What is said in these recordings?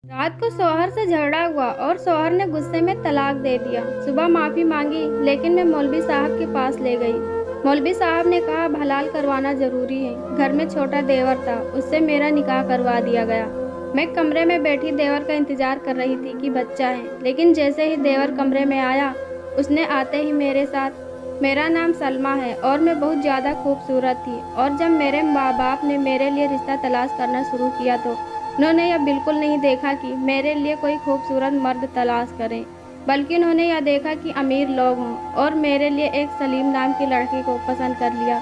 रात को शौहर से झगड़ा हुआ और शौहर ने गुस्से में तलाक दे दिया। सुबह माफ़ी मांगी लेकिन मैं मौलवी साहब के पास ले गई। मौलवी साहब ने कहा अब हलाल करवाना ज़रूरी है। घर में छोटा देवर था, उससे मेरा निकाह करवा दिया गया। मैं कमरे में बैठी देवर का इंतज़ार कर रही थी कि बच्चा है, लेकिन जैसे ही देवर कमरे में आया उसने आते ही मेरे साथ मेरा नाम सलमा है और मैं बहुत ज़्यादा खूबसूरत थी। और जब मेरे माँ बाप ने मेरे लिए रिश्ता तलाश करना शुरू किया तो उन्होंने यह बिल्कुल नहीं देखा कि मेरे लिए कोई खूबसूरत मर्द तलाश करें, बल्कि उन्होंने यह देखा कि अमीर लोग हों और मेरे लिए एक सलीम नाम की लड़की को पसंद कर लिया।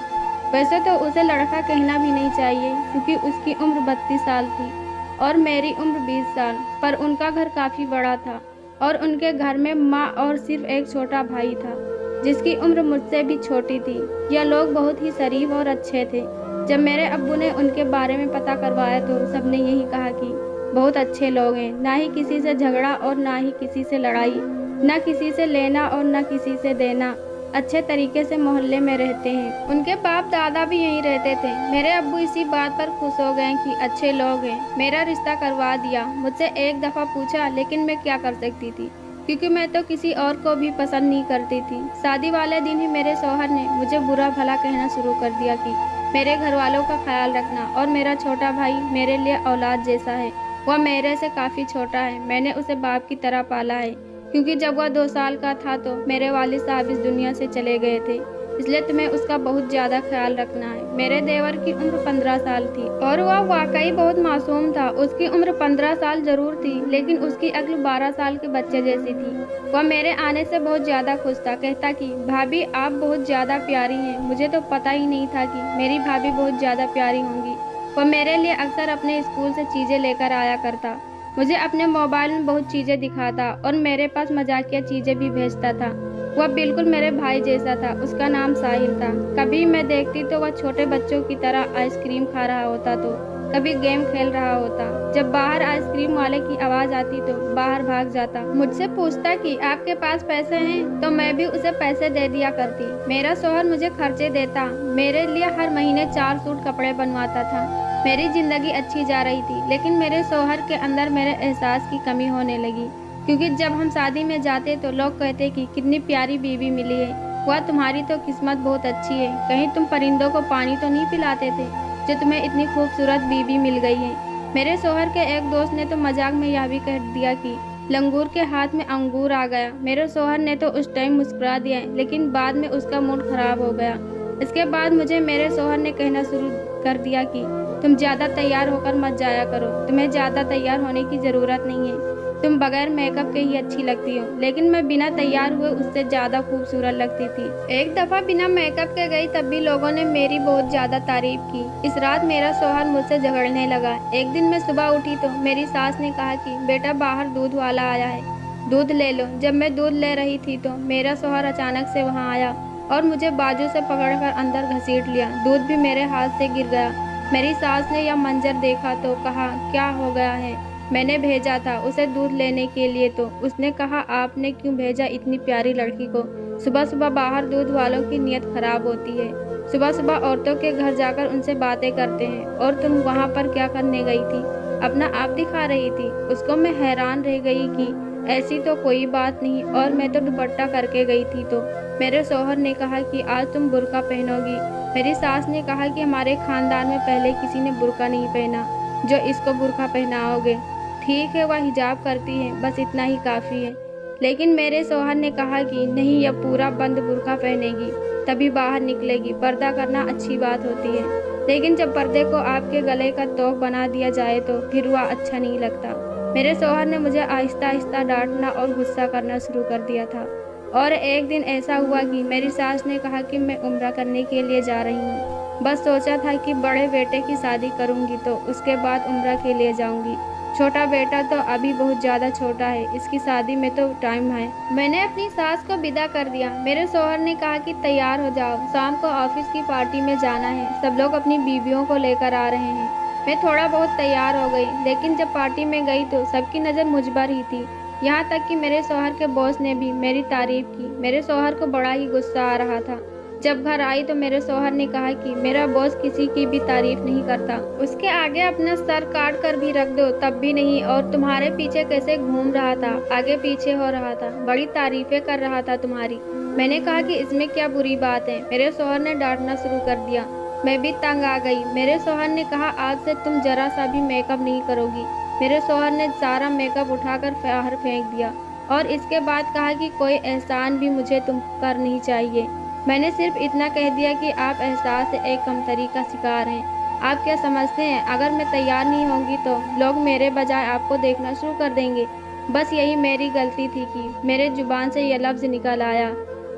वैसे तो उसे लड़का कहना भी नहीं चाहिए क्योंकि उसकी उम्र 32 साल थी और मेरी उम्र 20 साल, पर उनका घर काफ़ी बड़ा था और उनके घर में माँ और सिर्फ एक छोटा भाई था जिसकी उम्र मुझसे भी छोटी थी। यह लोग बहुत ही शरीफ और अच्छे थे। जब मेरे अब्बू ने उनके बारे में पता करवाया तो सबने यही कहा कि बहुत अच्छे लोग हैं, ना ही किसी से झगड़ा और ना ही किसी से लड़ाई, ना किसी से लेना और ना किसी से देना, अच्छे तरीके से मोहल्ले में रहते हैं। उनके बाप दादा भी यहीं रहते थे। मेरे अब्बू इसी बात पर खुश हो गए कि अच्छे लोग हैं। मेरा रिश्ता करवा दिया। मुझसे एक दफ़ा पूछा, लेकिन मैं क्या कर सकती थी क्योंकि मैं तो किसी और को भी पसंद नहीं करती थी। शादी वाले दिन ही मेरे शौहर ने मुझे बुरा भला कहना शुरू कर दिया कि मेरे घर वालों का ख्याल रखना और मेरा छोटा भाई मेरे लिए औलाद जैसा है। वह मेरे से काफ़ी छोटा है। मैंने उसे बाप की तरह पाला है क्योंकि जब वह 2 साल का था तो मेरे वालिद साहब इस दुनिया से चले गए थे, इसलिए तुम्हें उसका बहुत ज़्यादा ख्याल रखना है। मेरे देवर की उम्र 15 साल थी और वह वाकई बहुत मासूम था। उसकी उम्र 15 साल ज़रूर थी, लेकिन उसकी अक्ल 12 साल के बच्चे जैसी थी। वह मेरे आने से बहुत ज़्यादा खुश था। कहता कि भाभी आप बहुत ज़्यादा प्यारी हैं। मुझे तो पता ही नहीं था कि मेरी भाभी बहुत ज़्यादा प्यारी होंगी। वह मेरे लिए अक्सर अपने स्कूल से चीज़ें लेकर आया करता, मुझे अपने मोबाइल में बहुत चीज़ें दिखाता और मेरे पास मजाकिया चीज़ें भी भेजता था। वह बिल्कुल मेरे भाई जैसा था। उसका नाम साहिल था। कभी मैं देखती तो वह छोटे बच्चों की तरह आइसक्रीम खा रहा होता तो कभी गेम खेल रहा होता। जब बाहर आइसक्रीम वाले की आवाज़ आती तो बाहर भाग जाता। मुझसे पूछता कि आपके पास पैसे हैं, तो मैं भी उसे पैसे दे दिया करती। मेरा शौहर मुझे खर्चे देता, मेरे लिए हर महीने 4 सूट कपड़े बनवाता था। मेरी ज़िंदगी अच्छी जा रही थी, लेकिन मेरे शौहर के अंदर मेरे एहसास की कमी होने लगी क्योंकि जब हम शादी में जाते तो लोग कहते कि कितनी प्यारी बीवी मिली है, वह तुम्हारी तो किस्मत बहुत अच्छी है। कहीं तुम परिंदों को पानी तो नहीं पिलाते थे जो तुम्हें इतनी खूबसूरत बीवी मिल गई है। मेरे शौहर के एक दोस्त ने तो मजाक में यह भी कह दिया कि लंगूर के हाथ में अंगूर आ गया। मेरे शौहर ने तो उस टाइम मुस्कुरा दिया, लेकिन बाद में उसका मूड खराब हो गया। इसके बाद मुझे मेरे शौहर ने कहना शुरू कर दिया कि तुम ज़्यादा तैयार होकर मत जाया करो, तुम्हें ज़्यादा तैयार होने की ज़रूरत नहीं है, तुम बगैर मेकअप के ही अच्छी लगती हो। लेकिन मैं बिना तैयार हुए उससे ज़्यादा खूबसूरत लगती थी। एक दफ़ा बिना मेकअप के गई तब भी लोगों ने मेरी बहुत ज़्यादा तारीफ की। इस रात मेरा शौहर मुझसे झगड़ने लगा। एक दिन मैं सुबह उठी तो मेरी सास ने कहा कि बेटा बाहर दूध वाला आया है, दूध ले लो। जब मैं दूध ले रही थी तो मेरा शौहर अचानक से वहाँ आया और मुझे बाजू से पकड़कर अंदर घसीट लिया। दूध भी मेरे हाथ से गिर गया। मेरी सास ने यह मंजर देखा तो कहा क्या हो गया है। मैंने भेजा था उसे दूध लेने के लिए तो उसने कहा आपने क्यों भेजा इतनी प्यारी लड़की को। सुबह सुबह बाहर दूध वालों की नीयत खराब होती है। सुबह सुबह औरतों के घर जाकर उनसे बातें करते हैं। और तुम वहाँ पर क्या करने गई थी? अपना आप दिखा रही थी। उसको मैं हैरान रह गई कि ऐसी तो कोई बात नहीं, और मैं तो दुपट्टा करके गई थी। तो मेरे शौहर ने कहा कि आज तुम बुर्का पहनोगी। मेरी सास ने कहा कि हमारे खानदान में पहले किसी ने बुर्का नहीं पहना, जो इसको बुर्का पहनाओगे। ठीक है, वह हिजाब करती है, बस इतना ही काफ़ी है। लेकिन मेरे शौहर ने कहा कि नहीं, यह पूरा बंद बुर्का पहनेगी तभी बाहर निकलेगी। पर्दा करना अच्छी बात होती है, लेकिन जब पर्दे को आपके गले का तोक बना दिया जाए तो फिर वह अच्छा नहीं लगता। मेरे शौहर ने मुझे आहिस्ता आहिस्ता डांटना और गुस्सा करना शुरू कर दिया था। और एक दिन ऐसा हुआ कि मेरी सास ने कहा कि मैं उम्रा करने के लिए जा रही हूँ। बस सोचा था कि बड़े बेटे की शादी करूँगी तो उसके बाद उम्रा के लिए जाऊँगी। छोटा बेटा तो अभी बहुत ज़्यादा छोटा है, इसकी शादी में तो टाइम है। मैंने अपनी सास को विदा कर दिया। मेरे शौहर ने कहा कि तैयार हो जाओ, शाम को ऑफिस की पार्टी में जाना है, सब लोग अपनी बीवियों को लेकर आ रहे हैं। मैं थोड़ा बहुत तैयार हो गई, लेकिन जब पार्टी में गई तो सबकी नज़र मुझ पर ही थी। यहाँ तक कि मेरे शौहर के बॉस ने भी मेरी तारीफ की। मेरे शौहर को बड़ा ही गुस्सा आ रहा था। जब घर आई तो मेरे शौहर ने कहा कि मेरा बॉस किसी की भी तारीफ नहीं करता, उसके आगे अपना सर काट कर भी रख दो तब भी नहीं, और तुम्हारे पीछे कैसे घूम रहा था, आगे पीछे हो रहा था, बड़ी तारीफें कर रहा था तुम्हारी। मैंने कहा कि इसमें क्या बुरी बात है। मेरे शौहर ने डांटना शुरू कर दिया। मैं भी तंग आ गई। मेरे शौहर ने कहा आज से तुम जरा सा भी मेकअप नहीं करोगी। मेरे शौहर ने सारा मेकअप उठाकर बाहर फेंक दिया और इसके बाद कहा कि कोई एहसान भी मुझे तुम कर नहीं चाहिए। मैंने सिर्फ इतना कह दिया कि आप एहसास से एक कमतरी का शिकार हैं। आप क्या समझते हैं अगर मैं तैयार नहीं होंगी तो लोग मेरे बजाय आपको देखना शुरू कर देंगे। बस यही मेरी गलती थी कि मेरे जुबान से यह लफ्ज़ निकल आया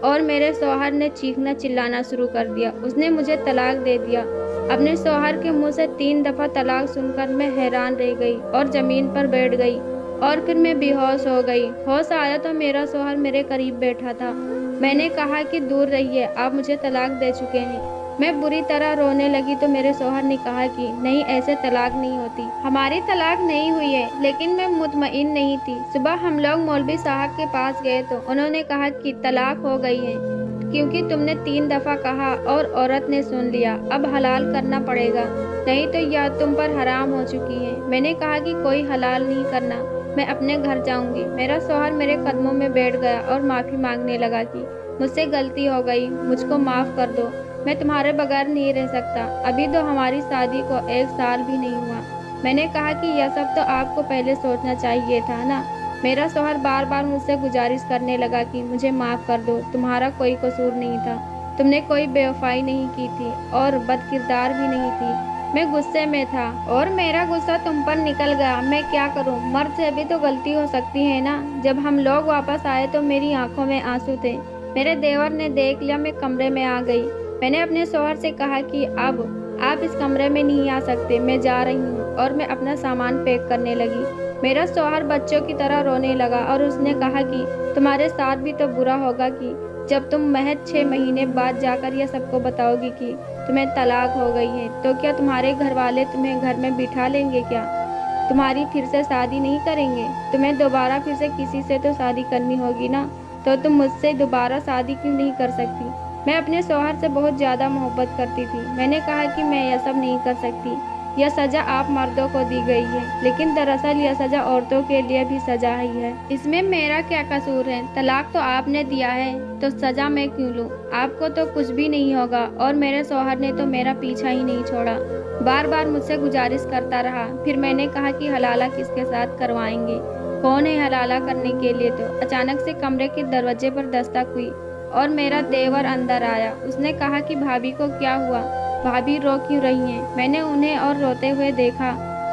और मेरे शौहर ने चीखना चिल्लाना शुरू कर दिया। उसने मुझे तलाक दे दिया। अपने शौहर के मुंह से 3 दफ़ा तलाक सुनकर मैं हैरान रह गई और ज़मीन पर बैठ गई और फिर मैं बेहोश हो गई। होश आया तो मेरा शौहर मेरे करीब बैठा था। मैंने कहा कि दूर रहिए, आप मुझे तलाक दे चुके हैं। मैं बुरी तरह रोने लगी तो मेरे शौहर ने कहा कि नहीं, ऐसे तलाक नहीं होती, हमारी तलाक नहीं हुई है। लेकिन मैं मुतमईन नहीं थी। सुबह हम लोग मौलवी साहब के पास गए तो उन्होंने कहा कि तलाक हो गई है क्योंकि तुमने 3 दफ़ा कहा और औरत ने सुन लिया। अब हलाल करना पड़ेगा, नहीं तो यह तुम पर हराम हो चुकी है। मैंने कहा कि कोई हलाल नहीं करना, मैं अपने घर जाऊंगी। मेरा शौहर मेरे कदमों में बैठ गया और माफ़ी मांगने लगा कि मुझसे गलती हो गई, मुझको माफ़ कर दो, मैं तुम्हारे बगैर नहीं रह सकता। अभी तो हमारी शादी को 1 साल भी नहीं हुआ। मैंने कहा कि यह सब तो आपको पहले सोचना चाहिए था ना। मेरा शौहर बार बार मुझसे गुजारिश करने लगा कि मुझे माफ़ कर दो, तुम्हारा कोई कसूर नहीं था, तुमने कोई बेवफाई नहीं की थी और बदकिरदार भी नहीं थी। मैं गुस्से में था और मेरा गुस्सा तुम पर निकल गया। मैं क्या करूं, मर्द से भी तो गलती हो सकती है ना। जब हम लोग वापस आए तो मेरी आंखों में आंसू थे। मेरे देवर ने देख लिया, मैं कमरे में आ गई। मैंने अपने शौहर से कहा कि अब आप इस कमरे में नहीं आ सकते, मैं जा रही हूँ, और मैं अपना सामान पैक करने लगी। मेरा शौहर बच्चों की तरह रोने लगा और उसने कहा कि तुम्हारे साथ भी तो बुरा होगा कि जब तुम महज 6 महीने बाद जाकर यह सबको बताओगी कि तुम्हें तलाक हो गई है, तो क्या तुम्हारे घर वाले तुम्हें घर में बिठा लेंगे? क्या तुम्हारी फिर से शादी नहीं करेंगे? तुम्हें दोबारा फिर से किसी से तो शादी करनी होगी ना, तो तुम मुझसे दोबारा शादी क्यों नहीं कर सकती? मैं अपने शौहर से बहुत ज़्यादा मोहब्बत करती थी। मैंने कहा कि मैं यह सब नहीं कर सकती, यह सज़ा आप मर्दों को दी गई है, लेकिन दरअसल यह सज़ा औरतों के लिए भी सज़ा ही है। इसमें मेरा क्या कसूर है? तलाक तो आपने दिया है तो सज़ा मैं क्यों लूँ? आपको तो कुछ भी नहीं होगा। और मेरे शौहर ने तो मेरा पीछा ही नहीं छोड़ा, बार बार मुझसे गुजारिश करता रहा। फिर मैंने कहा कि हलाला किसके साथ करवाएंगे, कौन है हलाला करने के लिए? तो अचानक से कमरे के दरवाजे पर दस्तक हुई और मेरा देवर अंदर आया। उसने कहा कि भाभी को क्या हुआ, भाभी रो क्यों रही हैं? मैंने उन्हें और रोते हुए देखा।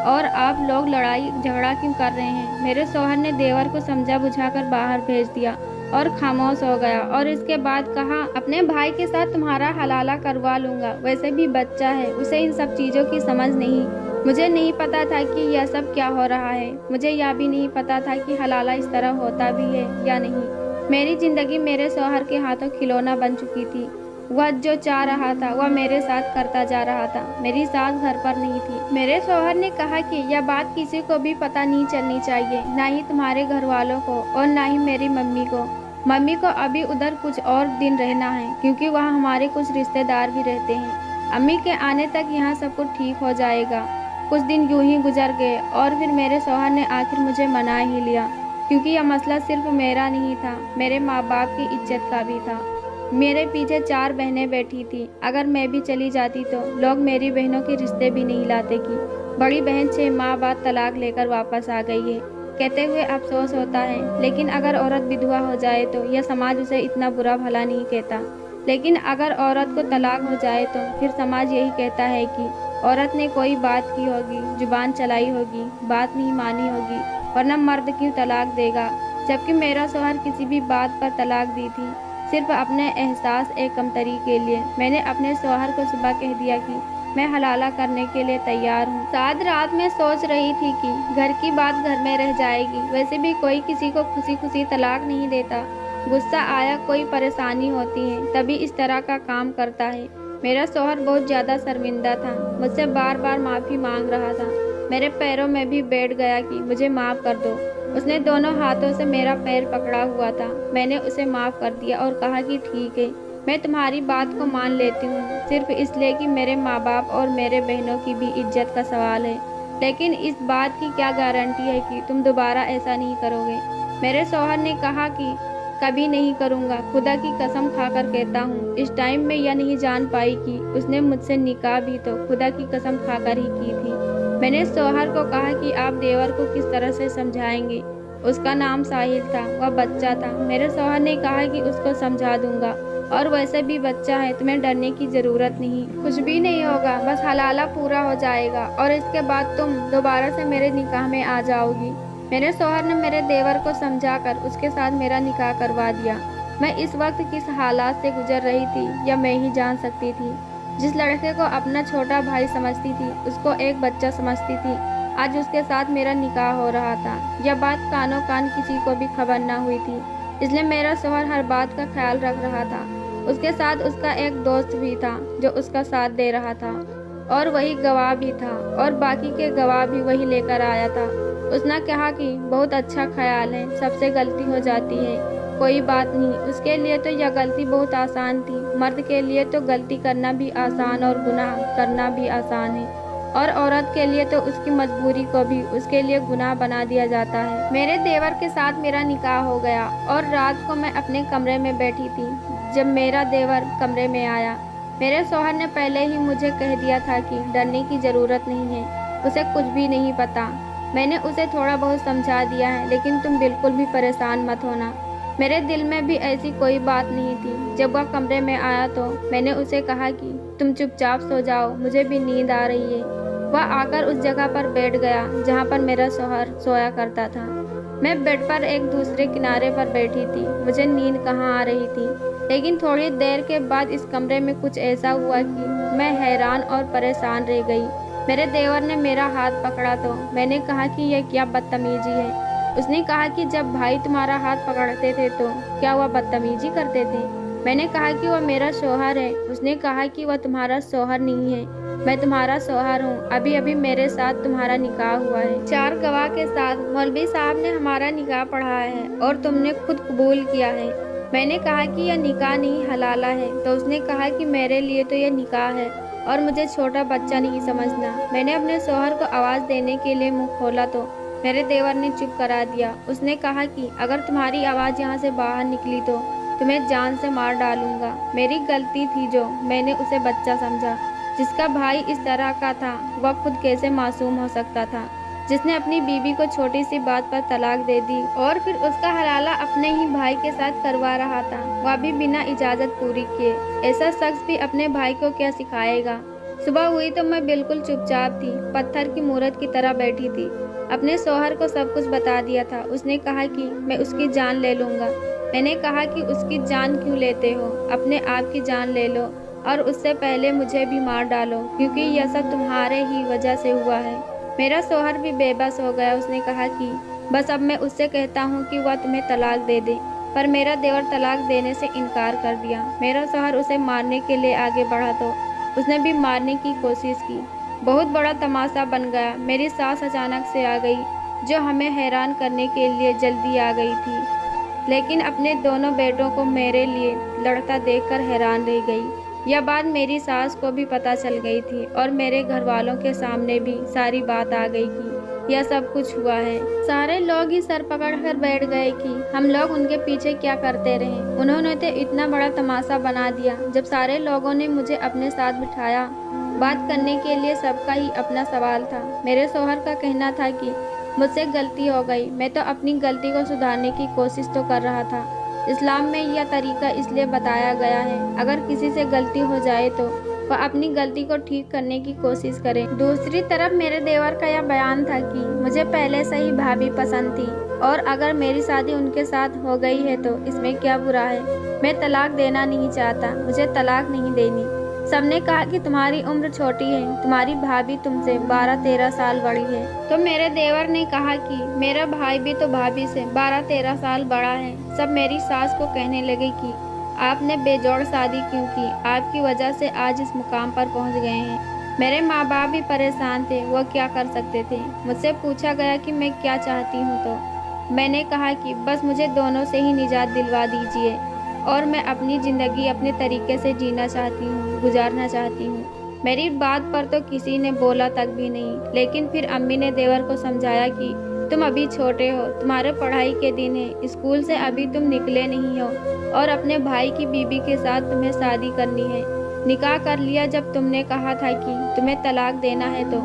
और आप लोग लड़ाई झगड़ा क्यों कर रहे हैं? मेरे शौहर ने देवर को समझा बुझाकर बाहर भेज दिया और खामोश हो गया। और इसके बाद कहा अपने भाई के साथ तुम्हारा हलाला करवा लूँगा, वैसे भी बच्चा है, उसे इन सब चीज़ों की समझ नहीं। मुझे नहीं पता था कि यह सब क्या हो रहा है। मुझे यह भी नहीं पता था कि हलाला इस तरह होता भी है या नहीं। मेरी जिंदगी मेरे शौहर के हाथों खिलौना बन चुकी थी। वह जो चाह रहा था वह मेरे साथ करता जा रहा था। मेरी सास घर पर नहीं थी। मेरे शौहर ने कहा कि यह बात किसी को भी पता नहीं चलनी चाहिए, ना ही तुम्हारे घर वालों को और ना ही मेरी मम्मी को। मम्मी को अभी उधर कुछ और दिन रहना है क्योंकि वहाँ हमारे कुछ रिश्तेदार भी रहते हैं। अम्मी के आने तक यहाँ सब कुछ ठीक हो जाएगा। कुछ दिन यूं ही गुजर गए और फिर मेरे शौहर ने आखिर मुझे मना ही लिया क्योंकि यह मसला सिर्फ मेरा नहीं था, मेरे माँ बाप की इज्जत का भी था। मेरे पीछे 4 बहनें बैठी थी। अगर मैं भी चली जाती तो लोग मेरी बहनों के रिश्ते भी नहीं लाते कि बड़ी बहन 6 माह बाद तलाक लेकर वापस आ गई है। कहते हुए अफसोस होता है, लेकिन अगर औरत विधवा हो जाए तो यह समाज उसे इतना बुरा भला नहीं कहता। लेकिन अगर औरत को तलाक हो जाए तो फिर समाज यही कहता है कि औरत ने कोई बात की होगी, जुबान चलाई होगी, बात नहीं मानी होगी, वरना मर्द क्यों तलाक देगा। जबकि मेरा शौहर किसी भी बात पर तलाक दी थी, सिर्फ अपने एहसास एक कमतरी के लिए। मैंने अपने शौहर को सुबह कह दिया कि मैं हलाला करने के लिए तैयार हूँ। साथ रात में सोच रही थी कि घर की बात घर में रह जाएगी, वैसे भी कोई किसी को खुशी खुशी तलाक नहीं देता। गुस्सा आया, कोई परेशानी होती है तभी इस तरह का काम करता है। मेरा शौहर बहुत ज़्यादा शर्मिंदा था, मुझसे बार बार माफ़ी मांग रहा था। मेरे पैरों में भी बैठ गया कि मुझे माफ़ कर दो। उसने दोनों हाथों से मेरा पैर पकड़ा हुआ था। मैंने उसे माफ़ कर दिया और कहा कि ठीक है, मैं तुम्हारी बात को मान लेती हूँ, सिर्फ इसलिए कि मेरे माँ बाप और मेरे बहनों की भी इज्जत का सवाल है। लेकिन इस बात की क्या गारंटी है कि तुम दोबारा ऐसा नहीं करोगे? मेरे शौहर ने कहा कि कभी नहीं करूँगा, खुदा की कसम खाकर कहता हूँ। इस टाइम में यह नहीं जान पाई कि उसने मुझसे निकाह भी तो खुदा की कसम खाकर ही की थी। मैंने शौहर को कहा कि आप देवर को किस तरह से समझाएंगे। उसका नाम साहिल था, वह बच्चा था। मेरे शौहर ने कहा कि उसको समझा दूंगा, और वैसे भी बच्चा है, तुम्हें डरने की ज़रूरत नहीं, कुछ भी नहीं होगा, बस हलाला पूरा हो जाएगा और इसके बाद तुम दोबारा से मेरे निकाह में आ जाओगी। मेरे शौहर ने मेरे देवर को समझाकर उसके साथ मेरा निकाह करवा दिया। मैं इस वक्त किस हालात से गुजर रही थी यह मैं ही जान सकती थी। जिस लड़के को अपना छोटा भाई समझती थी, उसको एक बच्चा समझती थी, आज उसके साथ मेरा निकाह हो रहा था। यह बात कानों कान किसी को भी खबर न हुई थी, इसलिए मेरा शौहर हर बात का ख्याल रख रहा था। उसके साथ उसका एक दोस्त भी था जो उसका साथ दे रहा था, और वही गवाह भी था, और बाकी के गवाह भी वही लेकर आया था। उसने कहा कि बहुत अच्छा ख्याल है, सबसे गलती हो जाती है, कोई बात नहीं। उसके लिए तो यह गलती बहुत आसान थी। मर्द के लिए तो गलती करना भी आसान और गुनाह करना भी आसान है, और औरत के लिए तो उसकी मजबूरी को भी उसके लिए गुनाह बना दिया जाता है। मेरे देवर के साथ मेरा निकाह हो गया, और रात को मैं अपने कमरे में बैठी थी जब मेरा देवर कमरे में आया। मेरे शौहर ने पहले ही मुझे कह दिया था कि डरने की ज़रूरत नहीं है, उसे कुछ भी नहीं पता। मैंने उसे थोड़ा बहुत समझा दिया है, लेकिन तुम बिल्कुल भी परेशान मत होना। मेरे दिल में भी ऐसी कोई बात नहीं थी। जब वह कमरे में आया तो मैंने उसे कहा कि तुम चुपचाप सो जाओ, मुझे भी नींद आ रही है। वह आकर उस जगह पर बैठ गया जहाँ पर मेरा शौहर सोया करता था। मैं बेड पर एक दूसरे किनारे पर बैठी थी। मुझे नींद कहाँ आ रही थी, लेकिन थोड़ी देर के बाद इस कमरे में कुछ ऐसा हुआ कि मैं हैरान और परेशान रह गई। मेरे देवर ने मेरा हाथ पकड़ा तो मैंने कहा कि यह क्या बदतमीजी है। उसने कहा कि जब भाई तुम्हारा हाथ पकड़ते थे तो क्या वह बदतमीजी करते थे? मैंने कहा कि वह मेरा शौहर है। उसने कहा कि वह तुम्हारा शौहर नहीं है, मैं तुम्हारा शौहर हूँ। अभी अभी मेरे साथ तुम्हारा निकाह हुआ है, 4 गवाह के साथ। मौलवी साहब ने हमारा निकाह पढ़ाया है और तुमने खुद कबूल किया है। मैंने कहा कि यह निकाह नहीं हलाला है, तो उसने कहा कि मेरे लिए तो यह निकाह है और मुझे छोटा बच्चा नहीं समझना। मैंने अपने शौहर को आवाज़ देने के लिए मुंह खोला तो मेरे देवर ने चुप करा दिया। उसने कहा कि अगर तुम्हारी आवाज़ यहाँ से बाहर निकली तो तुम्हें जान से मार डालूंगा। मेरी गलती थी जो मैंने उसे बच्चा समझा। जिसका भाई इस तरह का था वह खुद कैसे मासूम हो सकता था, जिसने अपनी बीवी को छोटी सी बात पर तलाक दे दी और फिर उसका हलाला अपने ही भाई के साथ करवा रहा था, वह भी बिना इजाज़त पूरी किए। ऐसा शख्स भी अपने भाई को क्या सिखाएगा। सुबह हुई तो मैं बिल्कुल चुपचाप थी, पत्थर की मूरत की तरह बैठी थी। अपने शौहर को सब कुछ बता दिया था। उसने कहा कि मैं उसकी जान ले लूँगा। मैंने कहा कि उसकी जान क्यों लेते हो, अपने आप की जान ले लो और उससे पहले मुझे भी मार डालो, क्योंकि यह सब तुम्हारे ही वजह से हुआ है। मेरा शौहर भी बेबस हो गया। उसने कहा कि बस अब मैं उससे कहता हूँ कि वह तुम्हें तलाक दे दे, पर मेरा देवर तलाक देने से इनकार कर दिया। मेरा शौहर उसे मारने के लिए आगे बढ़ा तो उसने भी मारने की कोशिश की। बहुत बड़ा तमाशा बन गया। मेरी सास अचानक से आ गई, जो हमें हैरान करने के लिए जल्दी आ गई थी, लेकिन अपने दोनों बेटों को मेरे लिए लड़ता देखकर हैरान रह गई। यह बात मेरी सास को भी पता चल गई थी और मेरे घर वालों के सामने भी सारी बात आ गई कि यह सब कुछ हुआ है। सारे लोग ही सर पकड़कर बैठ गए कि हम लोग उनके पीछे क्या करते रहे। उन्होंने तो इतना बड़ा तमाशा बना दिया। जब सारे लोगों ने मुझे अपने साथ बिठाया, बात करने के लिए सबका ही अपना सवाल था। मेरे शौहर का कहना था कि मुझसे गलती हो गई। मैं तो अपनी गलती को सुधारने की कोशिश तो कर रहा था। इस्लाम में यह तरीका इसलिए बताया गया है, अगर किसी से गलती हो जाए तो वह अपनी गलती को ठीक करने की कोशिश करे। दूसरी तरफ मेरे देवर का यह बयान था कि मुझे पहले से ही भाभी पसंद थी और अगर मेरी शादी उनके साथ हो गई है तो इसमें क्या बुरा है। मैं तलाक देना नहीं चाहता, मुझे तलाक नहीं देनी। सबने कहा कि तुम्हारी उम्र छोटी है, तुम्हारी भाभी तुमसे 12-13 साल बड़ी है। तो मेरे देवर ने कहा कि मेरा भाई भी तो भाभी से 12-13 साल बड़ा है। सब मेरी सास को कहने लगे कि आपने बेजोड़ शादी क्यों की, आपकी वजह से आज इस मुकाम पर पहुंच गए हैं। मेरे माँ बाप भी परेशान थे, वह क्या कर सकते थे। मुझसे पूछा गया कि मैं क्या चाहती हूँ तो मैंने कहा कि बस मुझे दोनों से ही निजात दिलवा दीजिए और मैं अपनी ज़िंदगी अपने तरीके से जीना चाहती हूँ, गुजारना चाहती हूँ। मेरी बात पर तो किसी ने बोला तक भी नहीं, लेकिन फिर अम्मी ने देवर को समझाया कि तुम अभी छोटे हो, तुम्हारे पढ़ाई के दिन है, स्कूल से अभी तुम निकले नहीं हो और अपने भाई की बीवी के साथ तुम्हें शादी करनी है। निकाह कर लिया जब तुमने कहा था कि तुम्हें तलाक देना है तो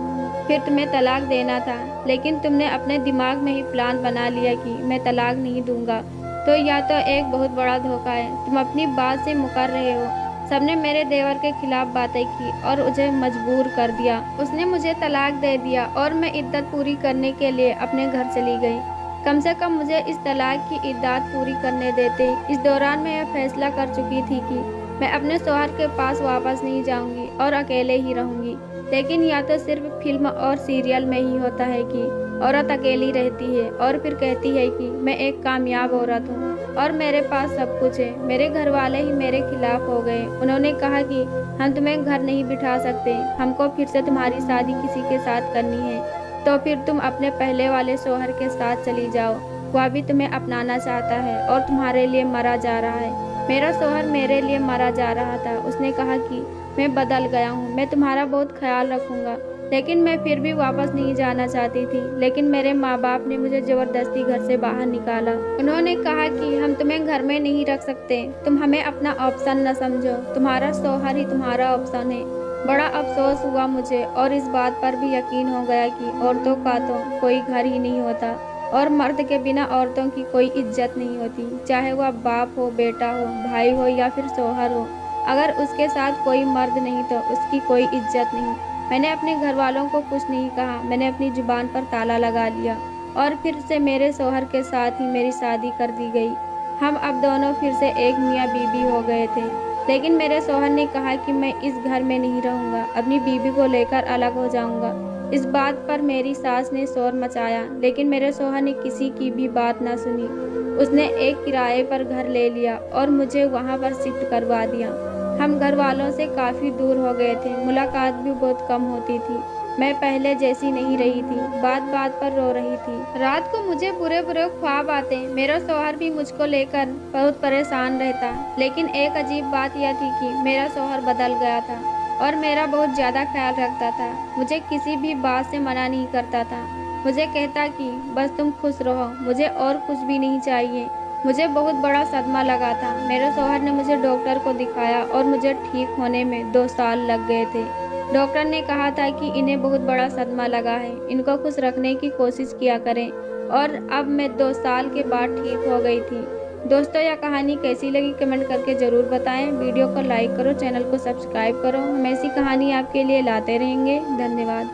फिर तुम्हें तलाक देना था, लेकिन तुमने अपने दिमाग में ही प्लान बना लिया कि मैं तलाक नहीं दूंगा। तो यह तो एक बहुत बड़ा धोखा है, तुम अपनी बात से मुकर रहे हो। सबने मेरे देवर के खिलाफ बातें की और मुझे मजबूर कर दिया। उसने मुझे तलाक दे दिया और मैं इद्दत पूरी करने के लिए अपने घर चली गई। कम से कम मुझे इस तलाक की इद्दत पूरी करने देते। इस दौरान मैं यह फैसला कर चुकी थी कि मैं अपने शौहर के पास वापस नहीं जाऊंगी और अकेले ही रहूंगी। लेकिन या तो सिर्फ फिल्म और सीरियल में ही होता है कि औरत अकेली रहती है और फिर कहती है कि मैं एक कामयाब औरत हूँ और मेरे पास सब कुछ है। मेरे घर वाले ही मेरे खिलाफ हो गए। उन्होंने कहा कि हम तुम्हें घर नहीं बिठा सकते, हमको फिर से तुम्हारी शादी किसी के साथ करनी है, तो फिर तुम अपने पहले वाले शौहर के साथ चली जाओ। वह भी तुम्हें अपनाना चाहता है और तुम्हारे लिए मरा जा रहा है। मेरा शौहर मेरे लिए मरा जा रहा था। उसने कहा कि मैं बदल गया हूँ, मैं तुम्हारा बहुत ख्याल रखूँगा। लेकिन मैं फिर भी वापस नहीं जाना चाहती थी। लेकिन मेरे माँ बाप ने मुझे ज़बरदस्ती घर से बाहर निकाला। उन्होंने कहा कि हम तुम्हें घर में नहीं रख सकते, तुम हमें अपना ऑप्शन न समझो, तुम्हारा शौहर ही तुम्हारा ऑप्शन है। बड़ा अफसोस हुआ मुझे और इस बात पर भी यकीन हो गया कि औरतों का तो कोई घर ही नहीं होता और मर्द के बिना औरतों की कोई इज्जत नहीं होती, चाहे वह बाप हो, बेटा हो, भाई हो या फिर शौहर हो। अगर उसके साथ कोई मर्द नहीं तो उसकी कोई इज्जत नहीं। मैंने अपने घर वालों को कुछ नहीं कहा, मैंने अपनी जुबान पर ताला लगा लिया और फिर से मेरे शौहर के साथ ही मेरी शादी कर दी गई। हम अब दोनों फिर से एक मियाँ बीवी हो गए थे। लेकिन मेरे शौहर ने कहा कि मैं इस घर में नहीं रहूँगा, अपनी बीवी को लेकर अलग हो जाऊँगा। इस बात पर मेरी सास ने शोर मचाया, लेकिन मेरे शौहर ने किसी की भी बात ना सुनी। उसने एक किराए पर घर ले लिया और मुझे वहाँ पर शिफ्ट करवा दिया। हम घर वालों से काफ़ी दूर हो गए थे, मुलाकात भी बहुत कम होती थी। मैं पहले जैसी नहीं रही थी, बात बात पर रो रही थी। रात को मुझे बुरे बुरे ख्वाब आते। मेरा शौहर भी मुझको लेकर बहुत परेशान रहता। लेकिन एक अजीब बात यह थी कि मेरा शौहर बदल गया था और मेरा बहुत ज़्यादा ख्याल रखता था। मुझे किसी भी बात से मना नहीं करता था। मुझे कहता कि बस तुम खुश रहो, मुझे और कुछ भी नहीं चाहिए। मुझे बहुत बड़ा सदमा लगा था। मेरे शौहर ने मुझे डॉक्टर को दिखाया और मुझे ठीक होने में 2 साल लग गए थे। डॉक्टर ने कहा था कि इन्हें बहुत बड़ा सदमा लगा है, इनको खुश रखने की कोशिश किया करें। और अब मैं 2 साल के बाद ठीक हो गई थी। दोस्तों, यह कहानी कैसी लगी कमेंट करके ज़रूर बताएं। वीडियो को लाइक करो, चैनल को सब्सक्राइब करो। हम ऐसी कहानी आपके लिए लाते रहेंगे। धन्यवाद।